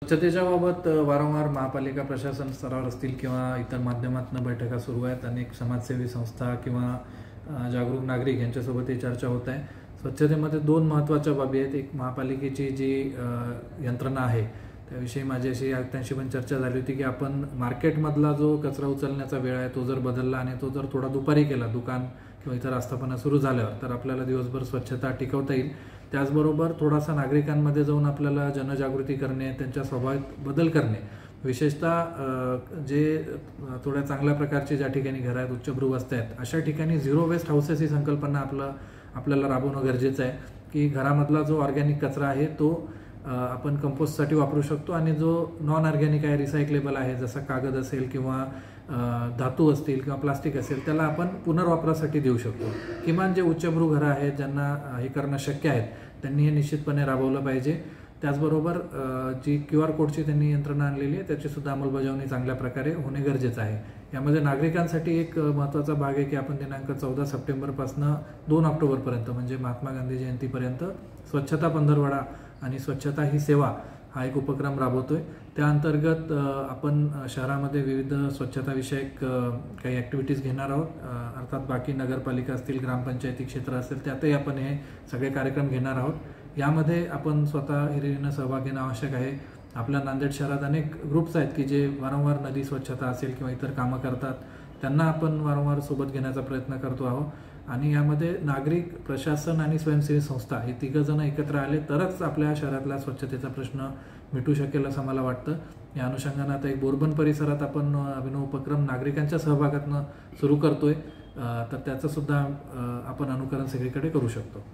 स्वच्छतेच्या बाबत वारंवार महापालिका प्रशासन स्तरावर असतील किंवा इतर माध्यमातून बैठका सुरू आहेत। अनेक समाजसेवी संस्था किंवा जागरूक नागरिक यांच्यासोबतही चर्चा होत आहे। स्वच्छतेमध्ये दोन महत्त्वाच्या बाबी आहेत। एक महापालिकेची जी यंत्रणा आहे त्याविषयी माझ्याशी आयुक्तांशी पण चर्चा झाली होती की आपण मार्केटमधला जो कचरा उचलण्याचा वेळ आहे तो जर बदलला आणि तो जर थोडा दुपारी केला, दुकान किंवा इतर आस्थापना सुरू झाल्यावर, तर आपल्याला दिवसभर स्वच्छता टिकवता येईल। त्याचबरोबर थोडासा नागरिकांमध्ये जाऊन आपल्याला जनजागृती करणे, त्यांच्या स्वभावात बदल करणे, विशेषतः जे थोड्या चांगल्या प्रकारचे ज्या ठिकाणी घर आहेत, उच्चभ्रू वस्त्या आहेत, अशा ठिकाणी झिरो वेस्ट हाऊसेस ही संकल्पना आपल्याला राबवणं गरजेचं आहे की घरामधला जो ऑर्गॅनिक कचरा आहे तो आपण कंपोस्टसाठी वापरू शकतो आणि जो नॉन ऑर्गॅनिक आहे, रिसायकलेबल आहे, जसा कागद असेल किंवा धातू असतील किंवा प्लास्टिक असेल, त्याला आपण पुनर्वापरासाठी देऊ शकतो। किमान जे उच्चभ्रू घरं आहेत ज्यांना हे करणं शक्य आहे त्यांनी हे निश्चितपणे राबवलं पाहिजे। त्याचबरोबर जी QR कोडची त्यांनी यंत्रणा आणलेली आहे त्याची सुद्धा अंमलबजावणी चांगल्या प्रकारे होणे गरजेचं आहे। यामध्ये नागरिकांसाठी एक महत्त्वाचा भाग आहे की आपण दिनांक 14 सप्टेंबरपासून 2 ऑक्टोबरपर्यंत म्हणजे महात्मा गांधी जयंतीपर्यंत स्वच्छता पंधरवडा आणि स्वच्छता ही सेवा हा एक उपक्रम राबवतोय। त्या अंतर्गत आपण शहरामध्ये विविध स्वच्छताविषयक काही ॲक्टिव्हिटीज घेणार आहोत। अर्थात बाकी नगरपालिका असतील, ग्रामपंचायती क्षेत्र असेल, त्यातही आपण हे सगळे कार्यक्रम घेणार आहोत। यामध्ये आपण स्वतः हिरिरीनं सहभाग घेणं आवश्यक आहे। आपल्या नांदेड शहरात अनेक ग्रुप्स आहेत की जे वारंवार नदी स्वच्छता असेल किंवा इतर कामं करतात, त्यांना आपण वारंवार सोबत घेण्याचा प्रयत्न करतो आहोत आणि यामध्ये नागरिक, प्रशासन आणि स्वयंसेवी संस्था हे तिघंजण एकत्र आले तरच आपल्या शहरातला स्वच्छतेचा प्रश्न मिटू शकेल असं मला वाटतं। या अनुषंगानं आता एक बोरबन परिसरात आपण अभिनव उपक्रम नागरिकांच्या सहभागातून सुरू करतोय, तर त्याचं सुद्धा आपण अनुकरण सगळीकडे करू शकतो।